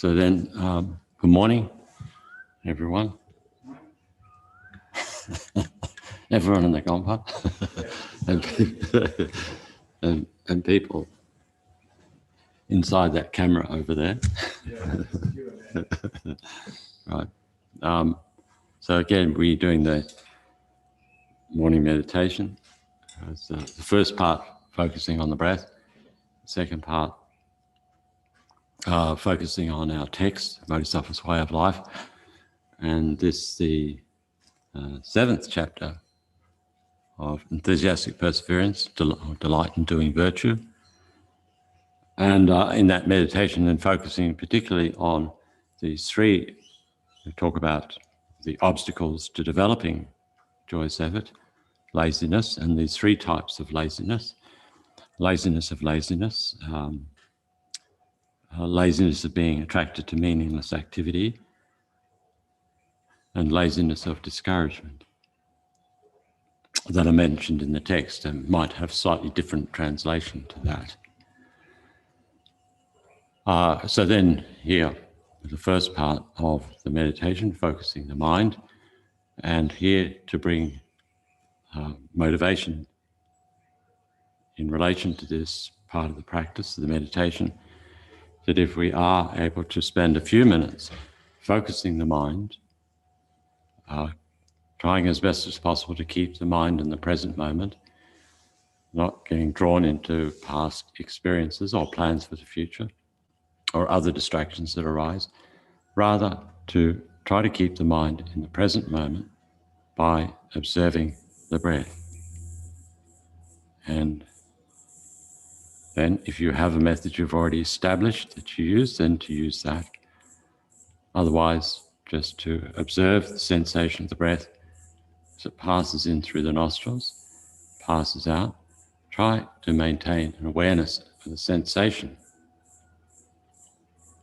Good morning, everyone. Everyone in the compound. and people inside that camera over there. Right. So again, we're doing the morning meditation. The first part focusing on the breath, the second part focusing on our text, Bodhisattva's way of life, and this the seventh chapter of enthusiastic perseverance, delight in doing virtue. And in that meditation, and focusing particularly on these three, we talk about the obstacles to developing joyous effort, laziness, and these three types of laziness. Laziness of laziness, laziness of being attracted to meaningless activity, and laziness of discouragement that are mentioned in the text and might have slightly different translation to that. So then here, the first part of the meditation, focusing the mind, and here to bring motivation in relation to this part of the practice, the meditation, that if we are able to spend a few minutes focusing the mind, trying as best as possible to keep the mind in the present moment, not getting drawn into past experiences or plans for the future or other distractions that arise, rather to try to keep the mind in the present moment by observing the breath. And then if you have a method you've already established that you use, then to use that. Otherwise, just to observe the sensation of the breath as it passes in through the nostrils, passes out. Try to maintain an awareness of the sensation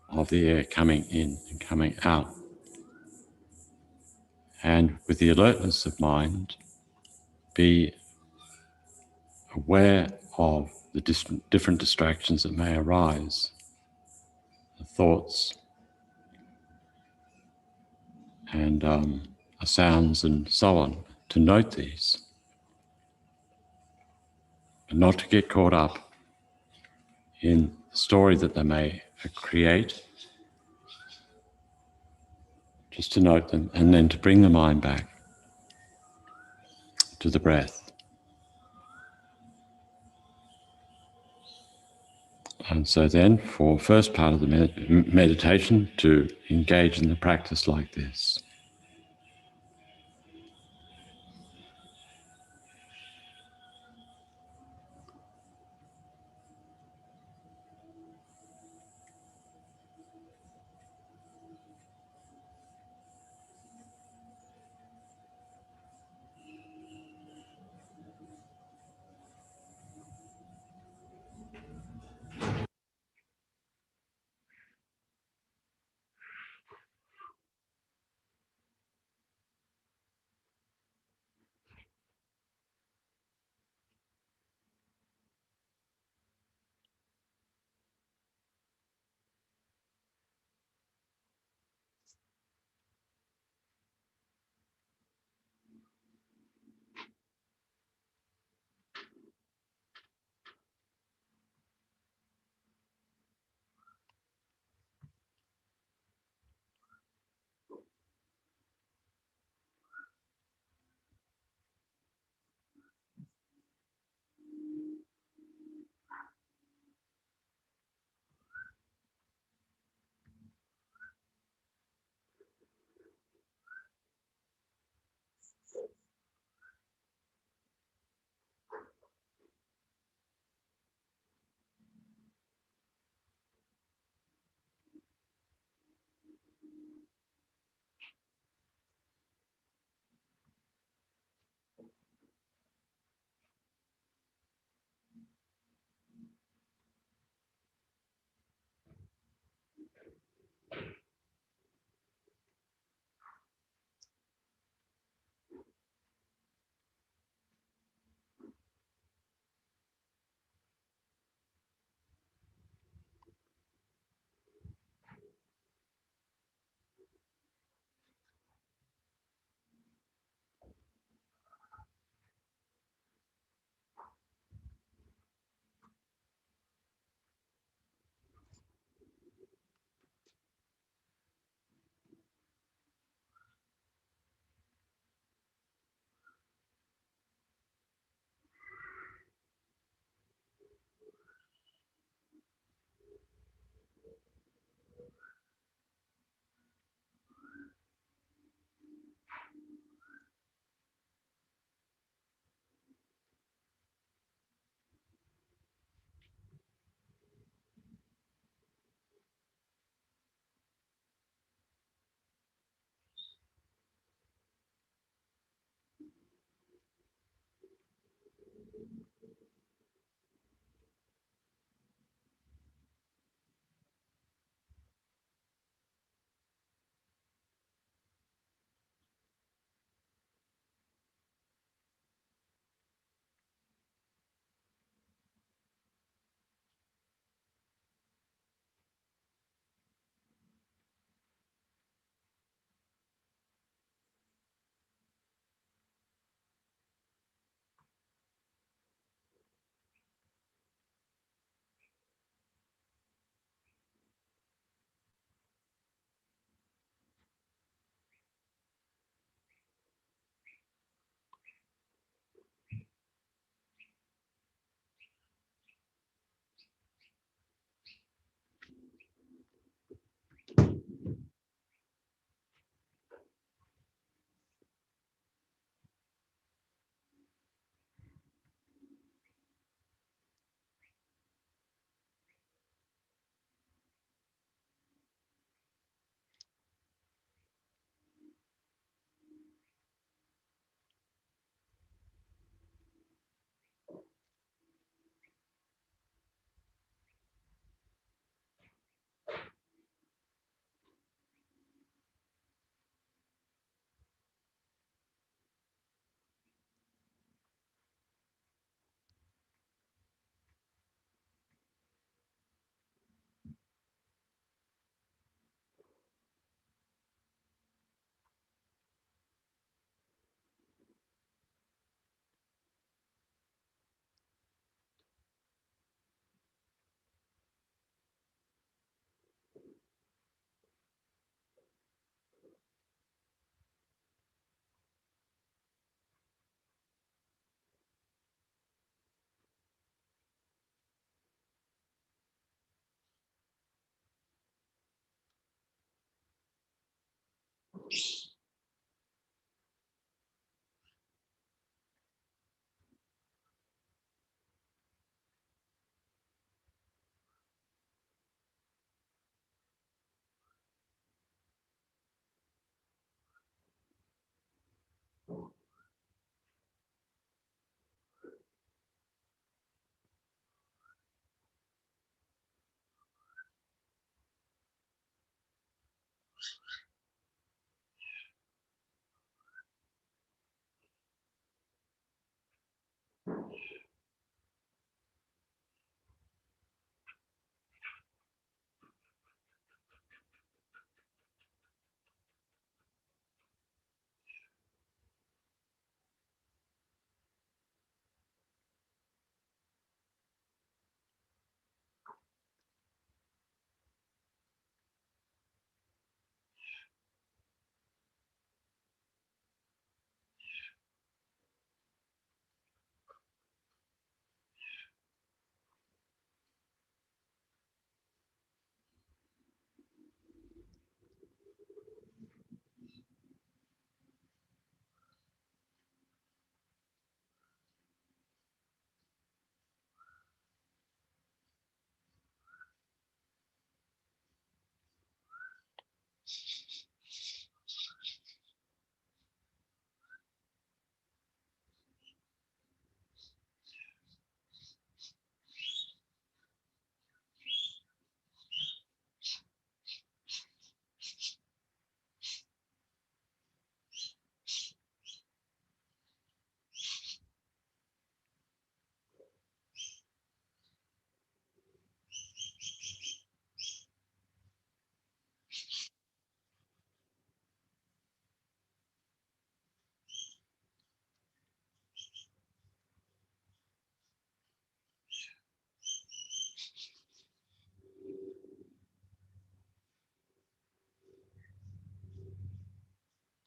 of the air coming in and coming out. And with the alertness of mind, be aware of the different distractions that may arise, the thoughts and sounds and so on, to note these and not to get caught up in the story that they may create, just to note them and then to bring the mind back to the breath. And so then, for first part of the meditation, to engage in the practice like this.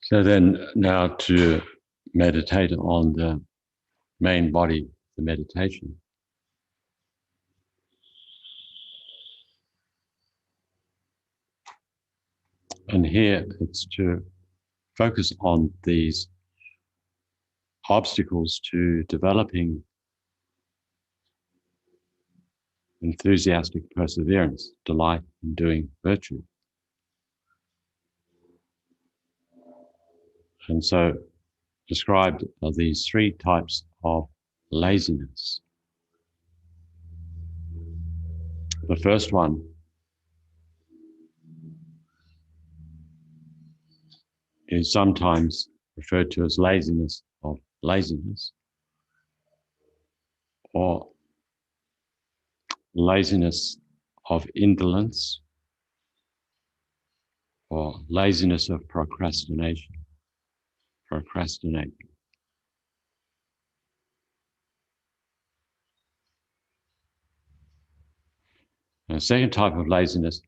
So then now to meditate on the main body, the meditation. And here it's to focus on these obstacles to developing enthusiastic perseverance, delight in doing virtue. And so described are these three types of laziness. The first one is sometimes referred to as laziness of laziness, or laziness of indolence, or laziness of procrastination. And the second type of laziness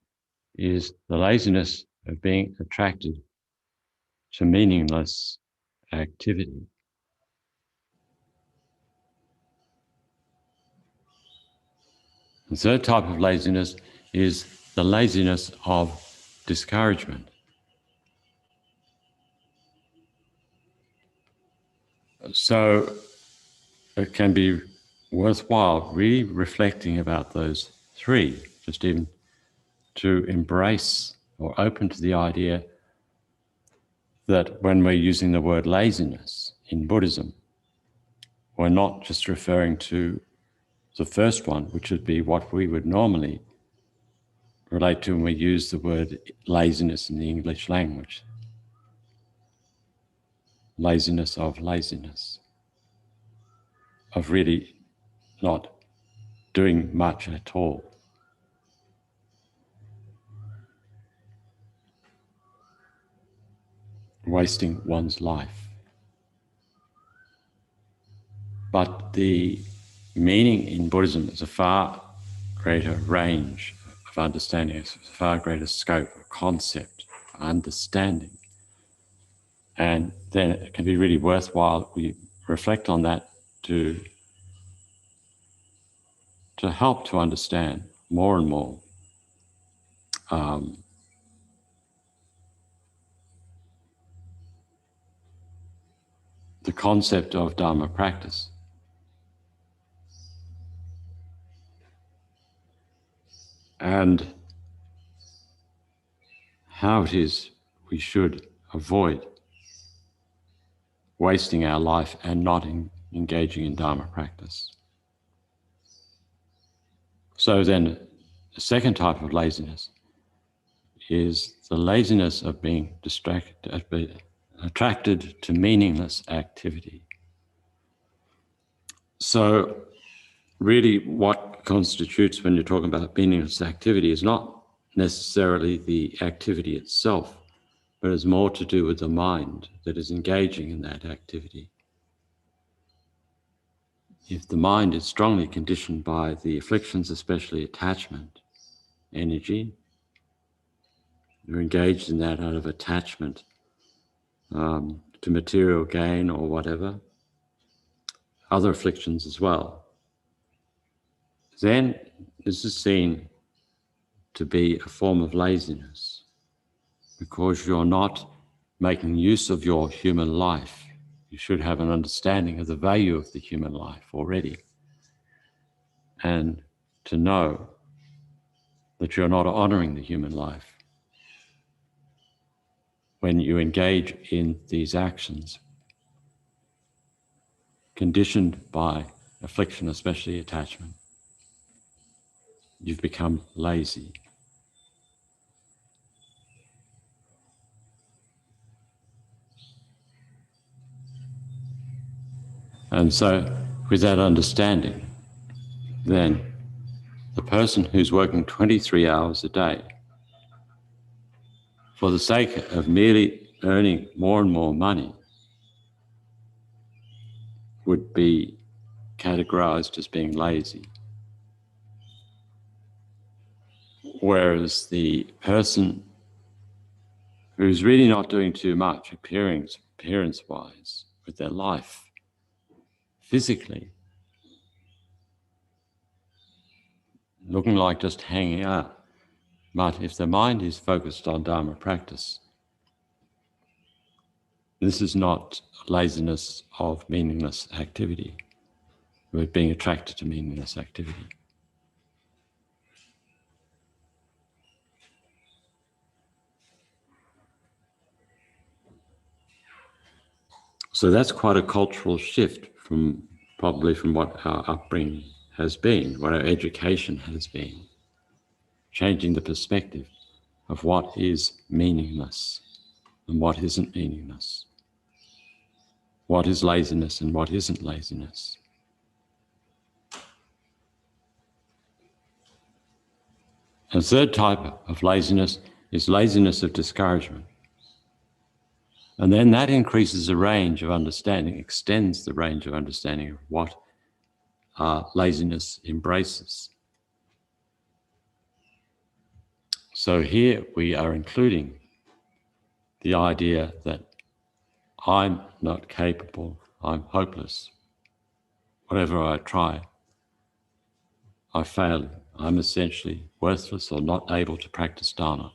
is the laziness of being attracted to meaningless activity. The third type of laziness is the laziness of discouragement. So it can be worthwhile really reflecting about those three, just even to embrace or open to the idea that when we're using the word laziness in Buddhism, we're not just referring to the first one, which would be what we would normally relate to when we use the word laziness in the English language. Laziness, of really not doing much at all. Wasting one's life. But the meaning in Buddhism is a far greater range of understanding, a far greater scope of concept, understanding. And then it can be really worthwhile we reflect on that to help to understand more and more the concept of Dharma practice. And how it is we should avoid wasting our life and not engaging in Dharma practice. So then, the second type of laziness is the laziness of being attracted to meaningless activity. So really what constitutes, when you're talking about meaningless activity, is not necessarily the activity itself, but is more to do with the mind that is engaging in that activity. If the mind is strongly conditioned by the afflictions, especially attachment, energy, you're engaged in that out of attachment to material gain or whatever, other afflictions as well, then this is seen to be a form of laziness because you're not making use of your human life. You should have an understanding of the value of the human life already, and to know that you're not honoring the human life when you engage in these actions conditioned by affliction, especially attachment. You've become lazy. And so with that understanding, then the person who's working 23 hours a day for the sake of merely earning more and more money would be categorized as being lazy. Whereas the person who's really not doing too much appearance-wise with their life, physically, looking like just hanging out, but if the mind is focused on Dharma practice, this is not laziness of meaningless activity, but being attracted to meaningless activity. So that's quite a cultural shift probably from what our upbringing has been, what our education has been, changing the perspective of what is meaningless and what isn't meaningless, what is laziness and what isn't laziness. A third type of laziness is laziness of discouragement. And then that increases the range of understanding, extends the range of understanding of what laziness embraces. So here we are including the idea that I'm not capable, I'm hopeless. Whatever I try, I fail. I'm essentially worthless or not able to practice Dharma.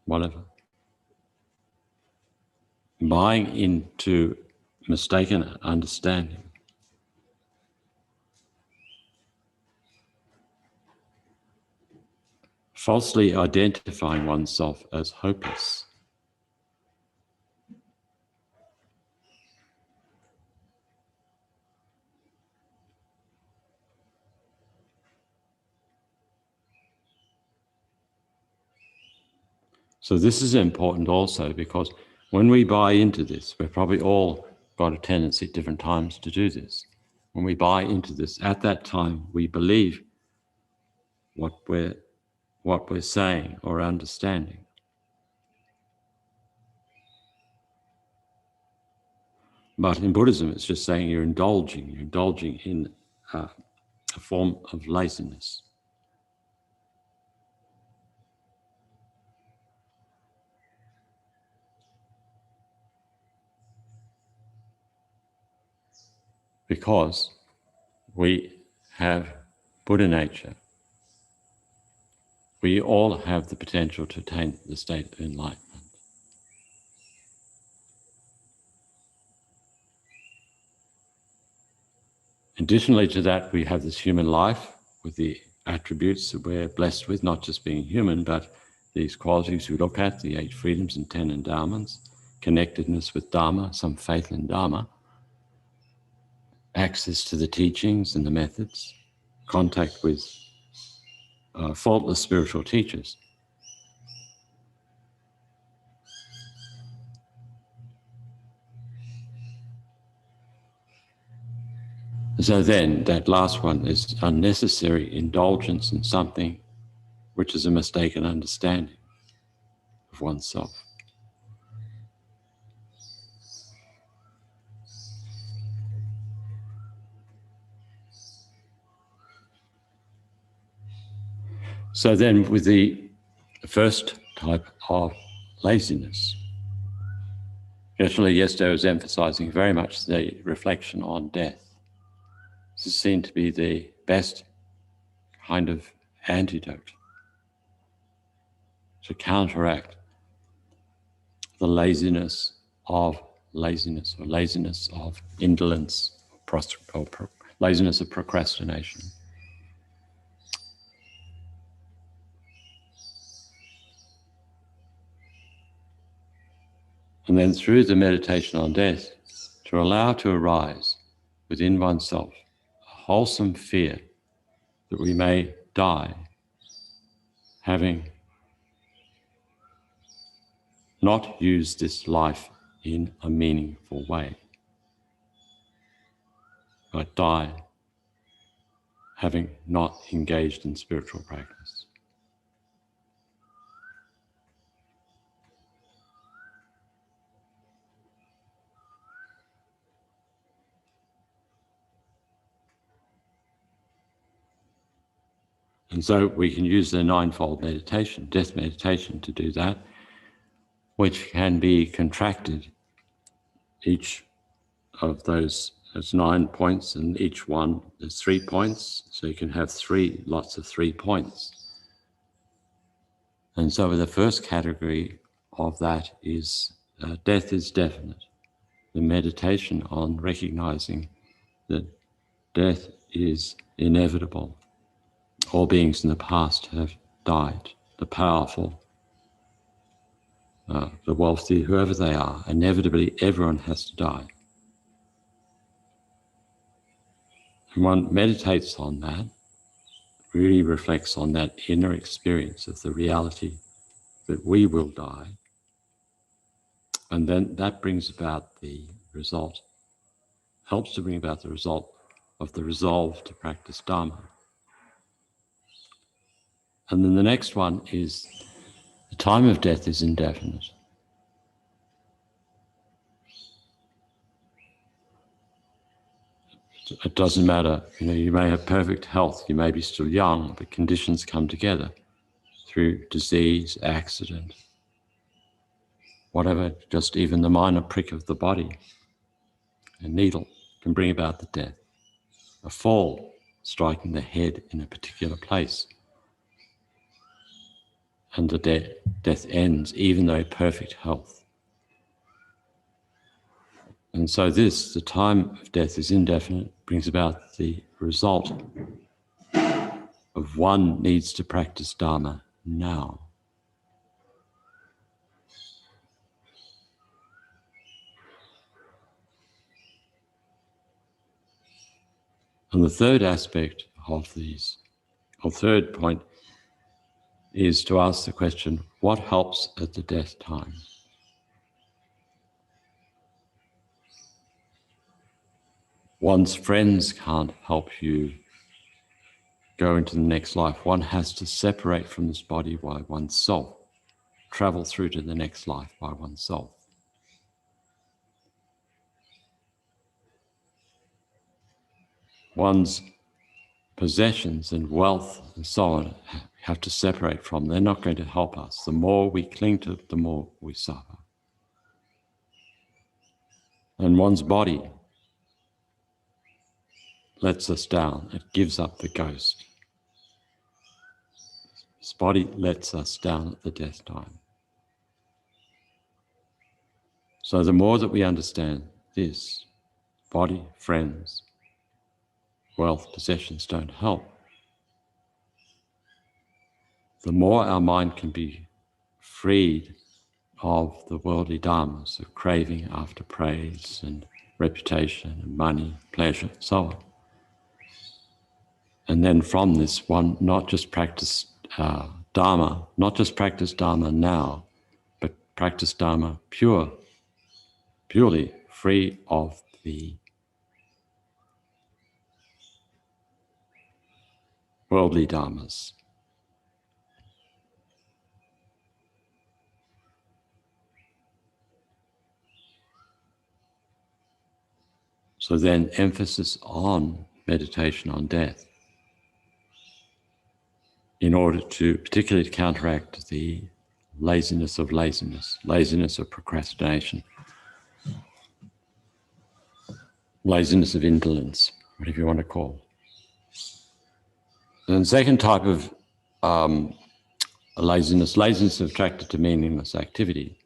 Whatever. Buying into mistaken understanding. Falsely identifying oneself as hopeless. So this is important also because when we buy into this, we've probably all got a tendency at different times to do this. When we buy into this, at that time we believe what we're saying or understanding. But in Buddhism, it's just saying you're indulging in a form of laziness. Because we have Buddha nature. We all have the potential to attain the state of enlightenment. Additionally to that, we have this human life with the attributes that we're blessed with, not just being human, but these qualities we look at, the 8 freedoms and 10 endowments, connectedness with Dharma, some faith in Dharma, access to the teachings and the methods, contact with faultless spiritual teachers. So then, that last one is unnecessary indulgence in something which is a mistaken understanding of oneself. So then, with the first type of laziness, actually yesterday I was emphasizing very much the reflection on death. This is seen to be the best kind of antidote to counteract the laziness or laziness of indolence, or laziness of procrastination. And then through the meditation on death, to allow to arise within oneself a wholesome fear that we may die having not used this life in a meaningful way, but die having not engaged in spiritual practice. And so we can use the ninefold meditation, death meditation, to do that, which can be contracted, each of those has 9 points, and each one is 3 points, so you can have lots of 3 points. And so the first category of that is death is definite, the meditation on recognizing that death is inevitable. All beings in the past have died. The powerful, the wealthy, whoever they are, inevitably everyone has to die. And one meditates on that, really reflects on that inner experience of the reality that we will die. And then that brings about the result, helps to bring about the result of the resolve to practice Dharma. And then the next one is the time of death is indefinite. It doesn't matter, you may have perfect health, you may be still young, but conditions come together through disease, accident, whatever, just even the minor prick of the body, a needle can bring about the death. A fall, striking the head in a particular place, and the death ends, even though perfect health. And so this, the time of death is indefinite, brings about the result of one needs to practice Dharma now. And the third aspect of these, or third point, is to ask the question, what helps at the death time? One's friends can't help you go into the next life. One has to separate from this body by oneself, travel through to the next life by oneself. One's possessions and wealth and so on have to separate from. They're not going to help us. The more we cling to it, the more we suffer. And one's body lets us down. It gives up the ghost. This body lets us down at the death time. So the more that we understand this, body, friends, wealth, possessions don't help, the more our mind can be freed of the worldly dharmas, of craving after praise and reputation and money, pleasure, and so on. And then from this one, not just practice Dharma, not just practice Dharma now, but practice Dharma purely free of the worldly dharmas. So then emphasis on meditation on death in order to particularly counteract the laziness of procrastination, laziness of indolence, whatever you want to call it. And the second type of laziness attracted to meaningless activity.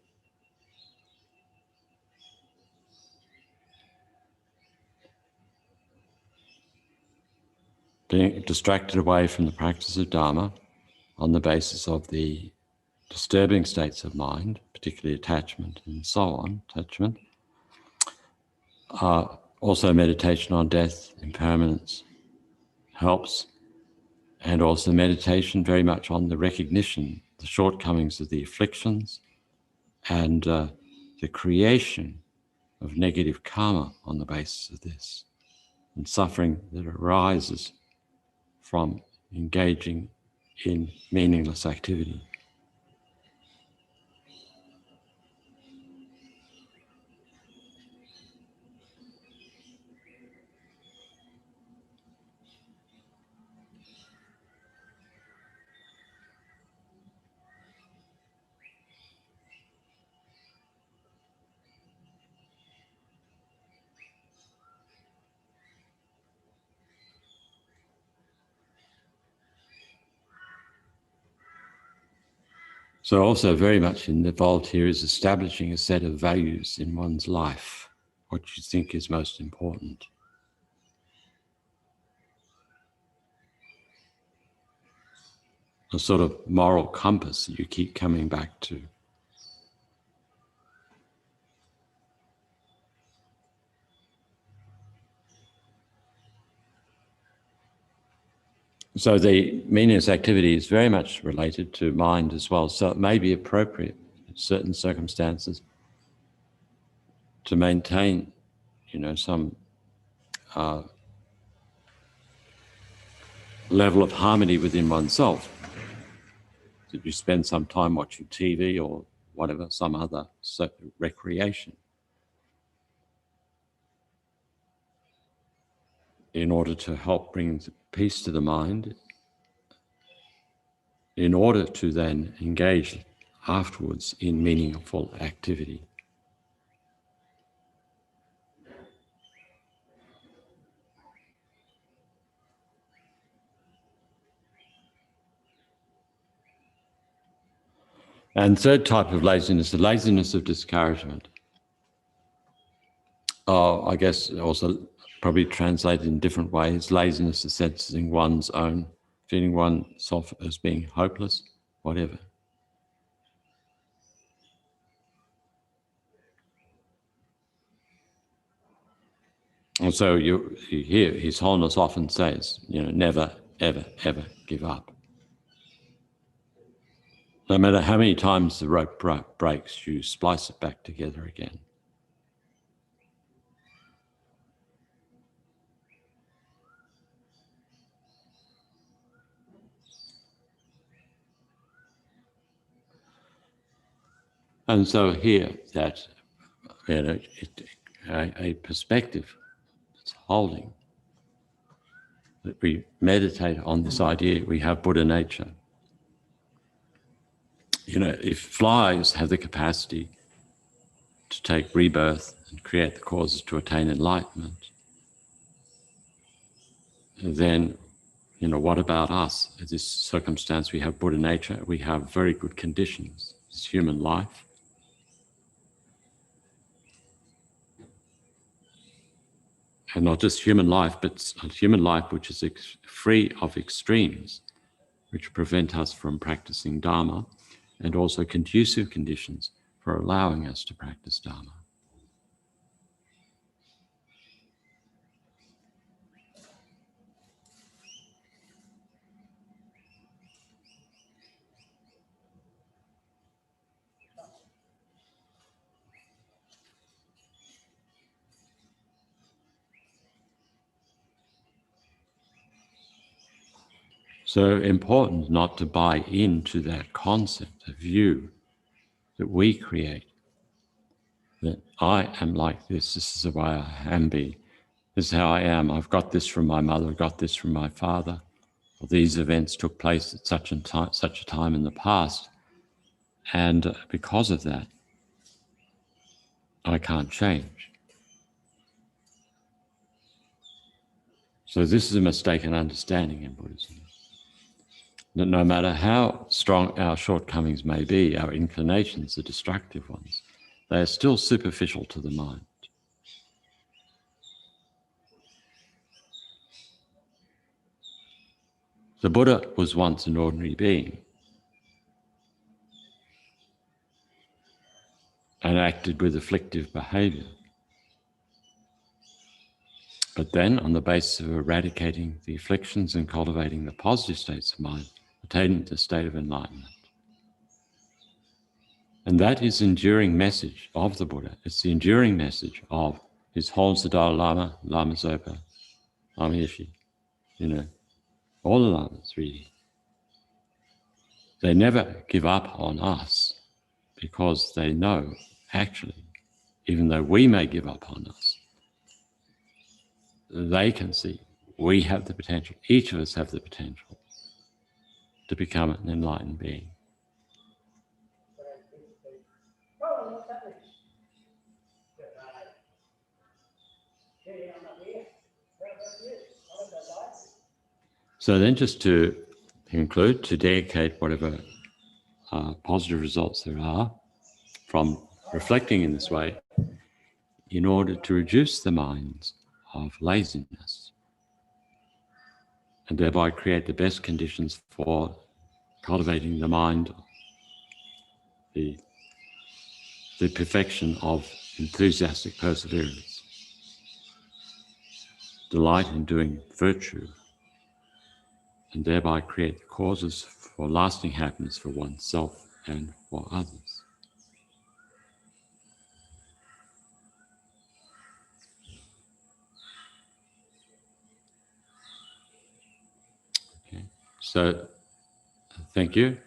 Being distracted away from the practice of Dharma on the basis of the disturbing states of mind, particularly attachment and so on, also meditation on death, impermanence helps, and also meditation very much on the recognition, the shortcomings of the afflictions and the creation of negative karma on the basis of this, and suffering that arises from engaging in meaningless activity. So also very much involved here is establishing a set of values in one's life, what you think is most important. A sort of moral compass that you keep coming back to. So the meaningless activity is very much related to mind as well. So it may be appropriate in certain circumstances to maintain, some level of harmony within oneself. That you spend some time watching TV or whatever, some other recreation, in order to help bring peace to the mind, in order to then engage afterwards in meaningful activity. And third type of laziness, the laziness of discouragement. I guess also probably translated in different ways. Laziness is sensing one's own, feeling oneself as being hopeless, whatever. And so you hear His Holiness often says, never, ever, ever give up. No matter how many times the rope breaks, you splice it back together again. And so here, that a perspective that's holding, that we meditate on this idea, we have Buddha nature. If flies have the capacity to take rebirth and create the causes to attain enlightenment, then, what about us? In this circumstance, we have Buddha nature, we have very good conditions. It's human life. And not just human life, but a human life which is free of extremes, which prevent us from practicing Dharma, and also conducive conditions for allowing us to practice Dharma. So important not to buy into that concept, a view that we create, that I am like this is the way I am be, this is how I am, I've got this from my mother, I've got this from my father, or these events took place at such a time in the past, and because of that, I can't change. So this is a mistaken understanding in Buddhism. That no matter how strong our shortcomings may be, our inclinations, the destructive ones, they are still superficial to the mind. The Buddha was once an ordinary being and acted with afflictive behavior. But then, on the basis of eradicating the afflictions and cultivating the positive states of mind, attained the state of enlightenment. And that is the enduring message of the Buddha. It's the enduring message of His Holiness the Dalai Lama, Lama Zopa, Lama Yeshe, all the Lamas really. They never give up on us because they know, actually, even though we may give up on us, they can see we have the potential, each of us have the potential to become an enlightened being. So then just to conclude, to dedicate whatever positive results there are from reflecting in this way, in order to reduce the minds of laziness and thereby create the best conditions for cultivating the mind, the perfection of enthusiastic perseverance, delight in doing virtue, and thereby create the causes for lasting happiness for oneself and for others. Okay. So, thank you.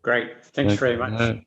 Great. Thanks very much.